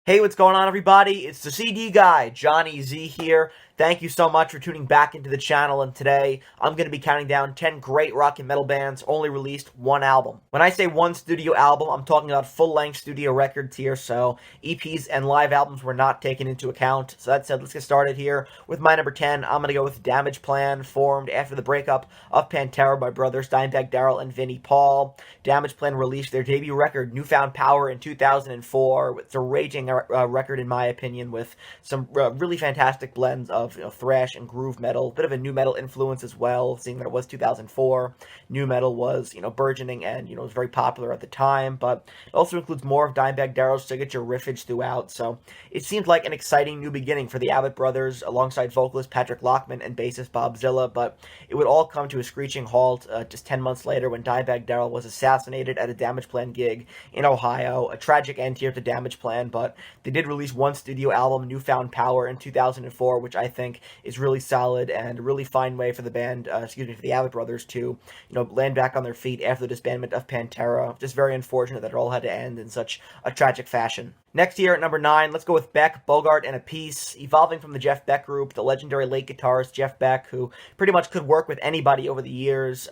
Hey, what's going on, everybody? It's the CD guy, Johnny Z here. Thank you so much for tuning back into the channel, and today I'm going to be counting down 10 great rock and metal bands only released one album. When I say one studio album, I'm talking about full-length studio records here, so EPs and live albums were not taken into account. So that said, let's get started here. With my number 10, I'm going to go with Damageplan, formed after the breakup of Pantera by brothers Dimebag Darrell and Vinnie Paul. Damageplan released their debut record, Newfound Power, in 2004. It's a raging record, in my opinion, with some really fantastic blends of thrash and groove metal, bit of a new metal influence as well, seeing that it was 2004. New metal was burgeoning and was very popular at the time, but it also includes more of Dimebag Darrell's signature riffage throughout. So it seemed like an exciting new beginning for the Abbott brothers, alongside vocalist Patrick Lockman and bassist Bob Zilla. But it would all come to a screeching halt just 10 months later when Dimebag Darrell was assassinated at a Damageplan gig in Ohio. A tragic end here to Damageplan, but they did release one studio album, Newfound Power, in 2004, which I think is really solid and a really fine way for the band, for the Abbott brothers to, land back on their feet after the disbandment of Pantera. Just very unfortunate that it all had to end in such a tragic fashion. Next year at number 9, let's go with Beck, Bogert, and Appice. Evolving from the Jeff Beck group, the legendary late guitarist Jeff Beck, who pretty much could work with anybody over the years,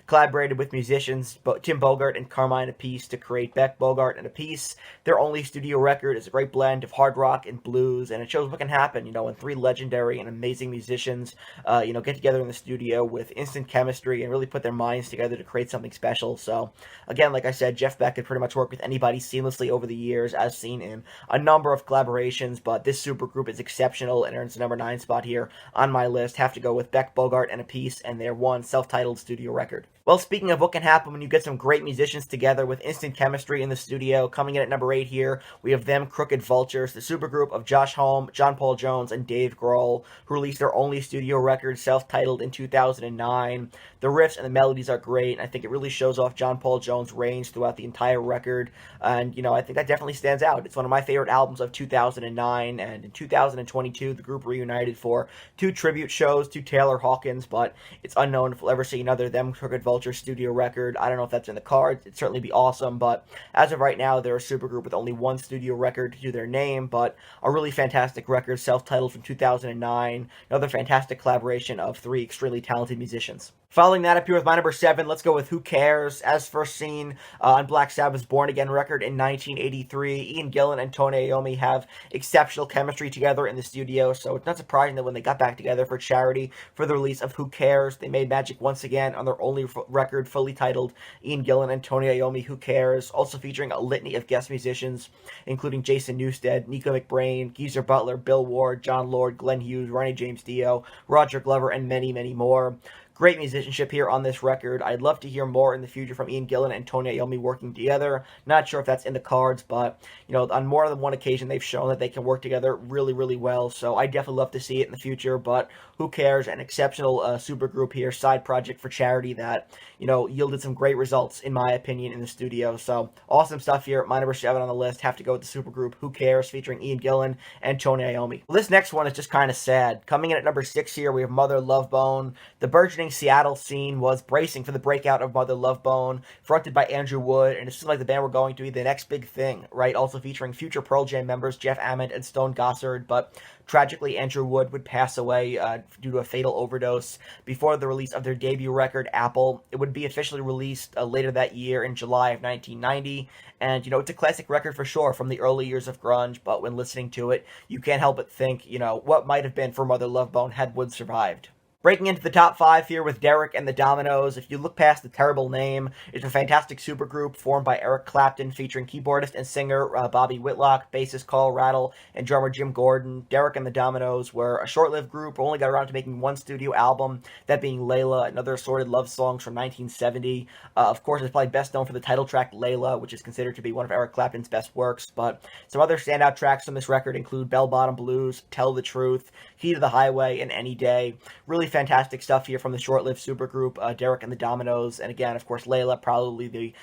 collaborated with musicians Tim Bogert and Carmine Appice to create Beck, Bogert, and Appice. Their only studio record is a great blend of hard rock and blues, and it shows what can happen, when three legendary and amazing musicians, get together in the studio with instant chemistry and really put their minds together to create something special. So, again, like I said, Jeff Beck could pretty much work with anybody seamlessly over the years, as seen in a number of collaborations, but this supergroup is exceptional and earns the number 9 spot here on my list. Have to go with Beck, Bogert, and Appice and their one self-titled studio record. Well, speaking of what can happen when you get some great musicians together with instant chemistry in the studio, coming in at number 8 here, we have them, Crooked Vultures, the supergroup of Josh Homme, John Paul Jones, and Dave Grohl, who released their only studio record, self-titled, in 2009. The riffs and the melodies are great, and I think it really shows off John Paul Jones' range throughout the entire record, and, I think that definitely stands out. It's one of my favorite albums of 2009, and in 2022, the group reunited for 2 tribute shows to Taylor Hawkins, but it's unknown if we'll ever see another Them, Crooked Vultures studio record. I don't know if that's in the cards. It'd certainly be awesome, but as of right now, they're a supergroup with only one studio record to their name, but a really fantastic record, self-titled, from 2009. Another fantastic collaboration of 3 extremely talented musicians. Following that up here with my number 7, let's go with WhoCares. As first seen on Black Sabbath's Born Again record in 1983, Ian Gillan and Tony Iommi have exceptional chemistry together in the studio, so it's not surprising that when they got back together for charity for the release of WhoCares, they made magic once again on their only record, fully titled Ian Gillan and Tony Iommi, WhoCares, also featuring a litany of guest musicians, including Jason Newsted, Nico McBrain, Geezer Butler, Bill Ward, John Lord, Glenn Hughes, Ronnie James Dio, Roger Glover, and many, many more. Great musicianship here on this record. I'd love to hear more in the future from Ian Gillan and Tony Iommi working together. Not sure if that's in the cards, but, on more than one occasion, they've shown that they can work together really, really well. So I definitely love to see it in the future, but WhoCares, an exceptional supergroup here, side project for charity that, yielded some great results, in my opinion, in the studio. So awesome stuff here. My number 7 on the list. Have to go with the supergroup WhoCares, featuring Ian Gillan and Tony Iommi. Well, this next one is just kind of sad. Coming in at number 6 here, we have Mother Love Bone. The burgeoning Seattle scene was bracing for the breakout of Mother Love Bone, fronted by Andrew Wood, and it seemed like the band were going to be the next big thing, right? Also featuring future Pearl Jam members Jeff Ament and Stone Gossard, but tragically Andrew Wood would pass away due to a fatal overdose before the release of their debut record, Apple. It would be officially released later that year in July of 1990, and, it's a classic record for sure from the early years of grunge, but when listening to it, you can't help but think, what might have been for Mother Love Bone had Wood survived. Breaking into the top 5 here with Derek and the Dominos. If you look past the terrible name, it's a fantastic supergroup formed by Eric Clapton, featuring keyboardist and singer Bobby Whitlock, bassist Carl Rattle, and drummer Jim Gordon. Derek and the Dominos were a short-lived group, only got around to making one studio album, that being Layla, another assorted love songs from 1970. Of course, it's probably best known for the title track Layla, which is considered to be one of Eric Clapton's best works, but some other standout tracks from this record include Bell Bottom Blues, Tell the Truth, Key to the Highway, and Any Day. Really fantastic stuff here from the short-lived supergroup, Derek and the Dominos, and again, of course, Layla, probably the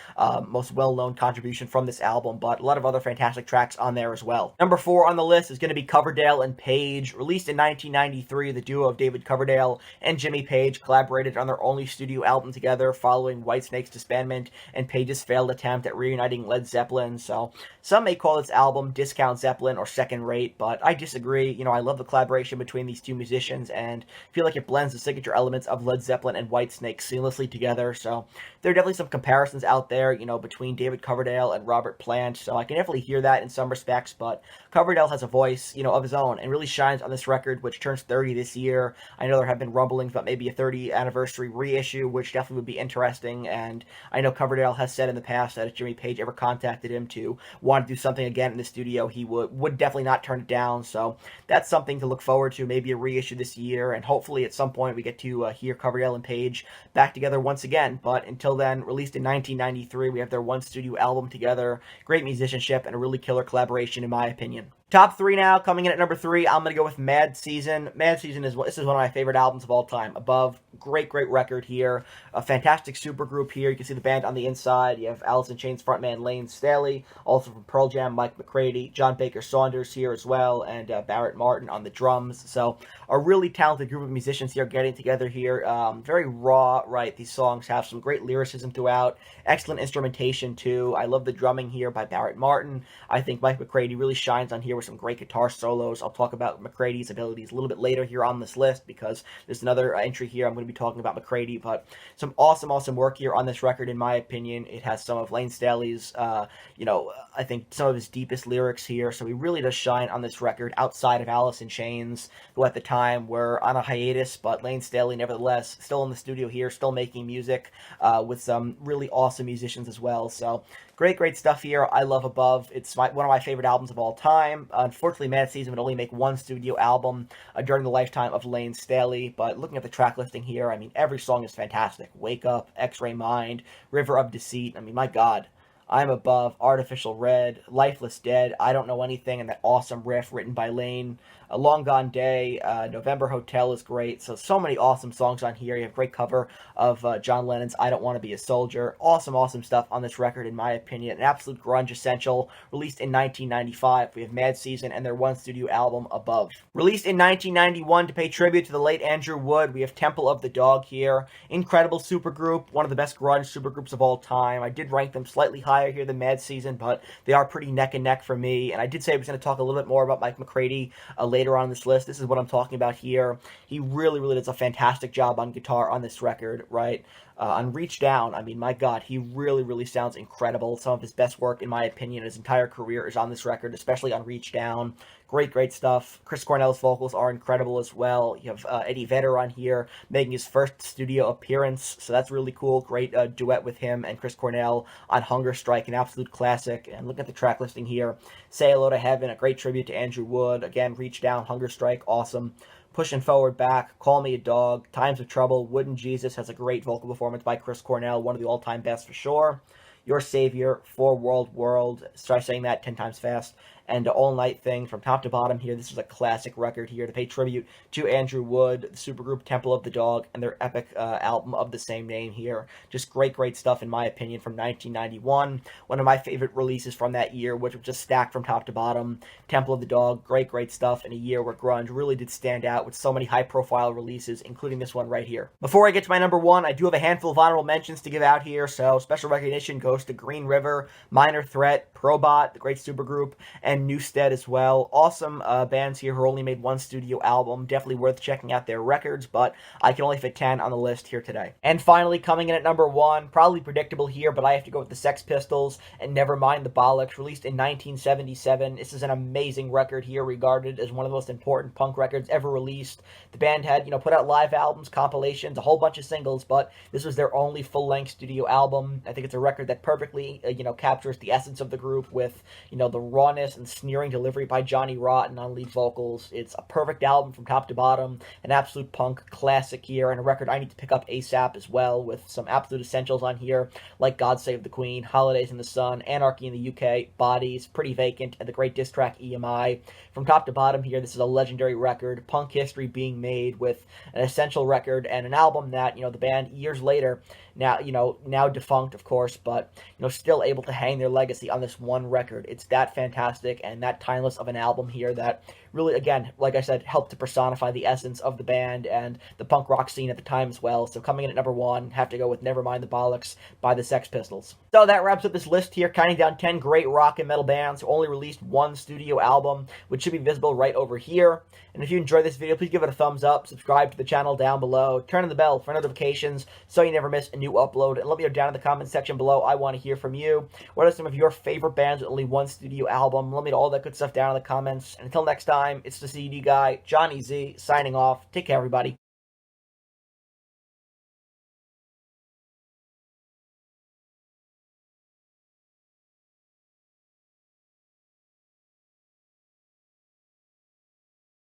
most well-known contribution from this album, but a lot of other fantastic tracks on there as well. Number 4 on the list is going to be Coverdale and Page. Released in 1993, the duo of David Coverdale and Jimmy Page collaborated on their only studio album together following Whitesnake's disbandment and Page's failed attempt at reuniting Led Zeppelin. So some may call this album Discount Zeppelin or second rate, but I disagree. You know, I love the collaboration between these two musicians and feel like it blends the signature elements of Led Zeppelin and Whitesnake seamlessly together. So there are definitely some comparisons out there, you know, between David Coverdale and Robert Plant. So I can definitely hear that in some respects, but Coverdale has a voice, you know, of his own and really shines on this record, which turns 30 this year. I know there have been rumblings about maybe a 30th anniversary reissue, which definitely would be interesting. And I know Coverdale has said in the past that if Jimmy Page ever contacted him to want to do something again in the studio, he would definitely not turn it down. So that's something to look forward to, maybe a reissue this year, and hopefully at some point we get to hear Coverdale and Page back together once again. But until then, released in 1993, we have their one studio album together. Great musicianship and a really killer collaboration in my opinion. Top 3 now, coming in at number 3, I'm going to go with Mad Season. Mad Season this is one of my favorite albums of all time. Above, great record here. A fantastic supergroup here. You can see the band on the inside. You have Alice in Chains frontman Lane Staley, also from Pearl Jam, Mike McCready, John Baker Saunders here as well, and Barrett Martin on the drums. So a really talented group of musicians here getting together here. Very raw, right? These songs have some great lyricism throughout. Excellent instrumentation too. I love the drumming here by Barrett Martin. I think Mike McCready really shines on here with some great guitar solos. I'll talk about McCready's abilities a little bit later here on this list because there's another entry here I'm going to be talking about McCready, but some awesome work here on this record in my opinion. It has some of Lane Staley's, I think some of his deepest lyrics here, so he really does shine on this record outside of Alice in Chains, who at the time were on a hiatus, but Lane Staley nevertheless still in the studio here, still making music with some really awesome musicians as well. So great stuff here. I love Above. It's one of my favorite albums of all time. Unfortunately, Mad Season would only make one studio album during the lifetime of Lane Staley, but looking at the track listing here, I mean, every song is fantastic. Wake Up, X-Ray Mind, River of Deceit. I mean, my God. I'm Above, Artificial Red, Lifeless Dead, I Don't Know Anything, and that awesome riff written by Lane. A Long Gone Day, November Hotel is great. So many awesome songs on here. You have a great cover of John Lennon's I Don't Want to Be a Soldier. Awesome stuff on this record, in my opinion. An absolute grunge essential. Released in 1995. We have Mad Season and their one studio album, Above. Released in 1991 to pay tribute to the late Andrew Wood, we have Temple of the Dog here. Incredible supergroup. One of the best grunge supergroups of all time. I did rank them slightly higher here than Mad Season, but they are pretty neck and neck for me. And I did say I was going to talk a little bit more about Mike McCready later on this list. This is what I'm talking about here. He really does a fantastic job on guitar on this record, right? On Reach Down, I mean, my God, he really sounds incredible. Some of his best work, in my opinion, his entire career is on this record, especially on Reach Down. Great stuff. Chris Cornell's vocals are incredible as well. You have Eddie Vedder on here making his first studio appearance, so that's really cool. Great duet with him and Chris Cornell on Hunger Strike, an absolute classic. And look at the track listing here. Say Hello to Heaven, a great tribute to Andrew Wood. Again, Reach Down, Hunger Strike, awesome. Pushing Forward Back, Call Me a Dog, Times of Trouble, Wooden Jesus has a great vocal performance by Chris Cornell, one of the all-time best for sure. Your Savior, For World, try saying that 10 times fast, and All Night Thing from top to bottom here. This is a classic record here to pay tribute to Andrew Wood, the supergroup Temple of the Dog, and their epic album of the same name here. Just great stuff, in my opinion, from 1991. One of my favorite releases from that year, which was just stacked from top to bottom. Temple of the Dog, great stuff in a year where grunge really did stand out with so many high-profile releases, including this one right here. Before I get to my number 1, I do have a handful of honorable mentions to give out here, so special recognition goes to Green River, Minor Threat, Probot, the great supergroup, and Newstead as well. Awesome bands here who only made one studio album. Definitely worth checking out their records, but I can only fit 10 on the list here today. And finally, coming in at number 1, probably predictable here, but I have to go with the Sex Pistols and Nevermind the Bollocks, released in 1977. This is an amazing record here, regarded as one of the most important punk records ever released. The band had, put out live albums, compilations, a whole bunch of singles, but this was their only full-length studio album. I think it's a record that perfectly, captures the essence of the group with, the rawness and and sneering delivery by Johnny Rotten on lead vocals. It's a perfect album from top to bottom, an absolute punk classic here, and a record I need to pick up ASAP as well, with some absolute essentials on here, like God Save the Queen, Holidays in the Sun, Anarchy in the UK, Bodies, Pretty Vacant, and the great diss track Iommi. From top to bottom here, this is a legendary record, punk history being made with an essential record and an album that, the band years later, now defunct, of course, but, still able to hang their legacy on this one record. It's that fantastic and that timeless of an album here that really, again, like I said, helped to personify the essence of the band and the punk rock scene at the time as well. So coming in at number 1, have to go with Nevermind the Bollocks by the Sex Pistols. So that wraps up this list here, counting down 10 great rock and metal bands who only released one studio album, which should be visible right over here. And if you enjoyed this video, please give it a thumbs up, subscribe to the channel down below, turn on the bell for notifications so you never miss a new upload, and let me know down in the comments section below. I want to hear from you. What are some of your favorite bands with only one studio album? Let me know all that good stuff down in the comments. And until next time, it's the CD guy, Johnny Z, signing off. Take care, everybody.